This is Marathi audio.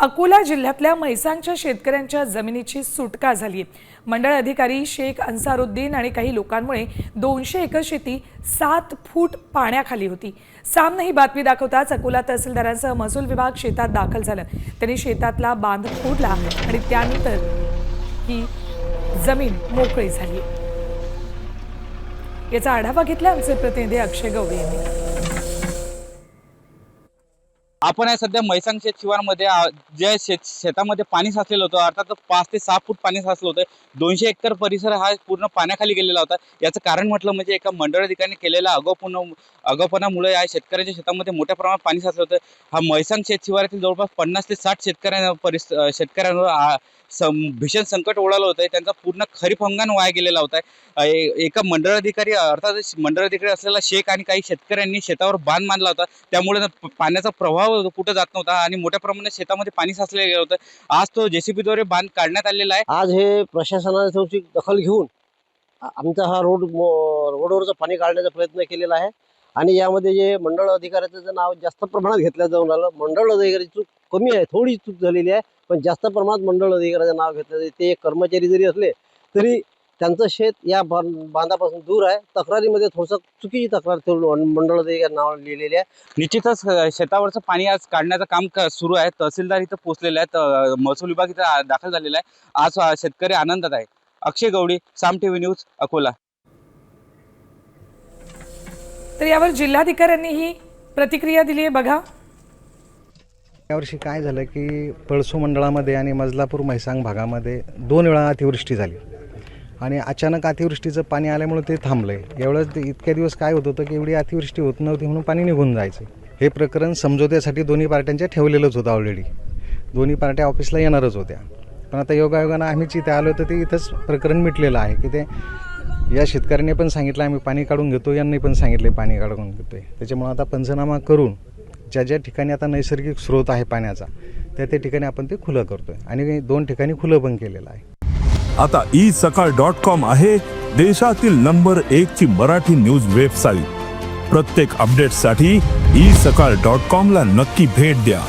अकोला जिल्ह्यातल्या म्हैसांच्या शेतकऱ्यांच्या जमिनीची सुटका झाली आहे। मंडळ अधिकारी शेख अन्सारुद्दीन आणि काही लोकांमुळे 200 एकर शेती 7 फूट पाण्याखाली होती। सामना ही बातमी दाखवताच अकोला तहसीलदारांसह महसूल विभाग शेतात दाखल झालं। त्यांनी शेतातला बांध फोडला आणि त्यानंतर ही जमीन मोकळी झाली। याचा आढावा घेतला आमचे प्रतिनिधी अक्षय गवळी यांनी। आपण आहे सध्या म्हैसांग शेत शिवारमध्ये जे शेतामध्ये पाणी साचलेलं होतं, अर्थात 5 ते 6 फूट पाणी साचलं होतं। 200 एकर परिसर हा पूर्ण पाण्याखाली गेलेला होता। याचं कारण म्हटलं म्हणजे एका मंडळ अधिकाऱ्याने केलेल्या आगाऊपणामुळे या शेतकऱ्यांच्या शेतामध्ये मोठ्या प्रमाणात पाणी साचलं होतं। हा म्हैसांग शेत शिवारातील जवळपास 50 ते 60 शेतकऱ्यांवर भीषण संकट ओढावलं होतं। त्यांचा पूर्ण खरीप हंगाम वाया गेलेला होता। एका मंडळ अधिकारी अर्थात मंडळ अधिकारी असलेला शेख आणि काही शेतकऱ्यांनी शेतावर बांध बांधला होता, त्यामुळे पाण्याचा प्रवाह कुठे जात नव्हता आणि मोठ्या प्रमाणात शेतामध्ये पाणी साचले गेलं होतं। आज तो जेसीबीद्वारे बांध काढण्यात आलेला आहे। आज हे प्रशासनाने थोडी दखल घेऊन आमचा हा रोडवरचं पाणी काढण्याचा प्रयत्न केलेला आहे आणि यामध्ये जे मंडळ अधिकाऱ्याचं नाव जास्त प्रमाणात घेतलं जाऊन राहिलं। मंडळ अधिकारी चूक कमी आहे, थोडी चूक झालेली आहे, पण जास्त प्रमाणात मंडळ अधिकाऱ्याचं नाव घेतलं जाते। ते कर्मचारी जरी असले तरी त्यांचं शेत या बांधापासून दूर आहे। तक्रारीमध्ये थोडंसं चुकीची तक्रार मंडळ अधिकारी नाव लिहिलेली आहे। निश्चितच शेतावरचं पाणी आज काढण्याचं काम सुरू आहे। तहसीलदार इथं पोहोचलेले आहेत, महसूल विभाग इथं दाखल झालेला आहे। आज शेतकरी आनंदात आहे। अक्षय गवळी, साम टीव्ही न्यूज, अकोला। तर यावर जिल्हाधिकाऱ्यांनीही प्रतिक्रिया दिली आहे, बघा। यावर्षी काय झालं की पळसू मंडळामध्ये आणि मजलापूर म्हैसांग भागामध्ये 2 वेळा अतिवृष्टी झाली आणि अचानक अतिवृष्टीचं पाणी आल्यामुळे ते थांबलंय। एवढंच इतक्या दिवस काय होत होतं की एवढी अतिवृष्टी होत नव्हती म्हणून पाणी निघून जायचं। हे प्रकरण समझोत्यासाठी दोन्ही पार्ट्यांच्या ठेवलेलंच होतं ऑलरेडी। दोन्ही पार्ट्या ऑफिसला येणारच होत्या, पण आता योगायोगानं आम्ही जिथे आलो तर ते इथंच प्रकरण मिटलेलं आहे की ते या शेतकऱ्यांनी पण सांगितलं आम्ही पाणी काढून घेतो, यांनी पण सांगितले पाणी काढून घेतोय। त्याच्यामुळे आता पंचनामा करून ज्या ज्या ठिकाणी आता नैसर्गिक स्रोत आहे पाण्याचा त्या ठिकाणी आपण ते खुलं करतोय आणि 2 ठिकाणी खुलं पण केलेलं आहे। आता isakal.com आहे देशातील नंबर 1 ची मराठी न्यूज वेबसाईट। प्रत्येक अपडेटसाठी isakal.com ला नक्की भेट द्या।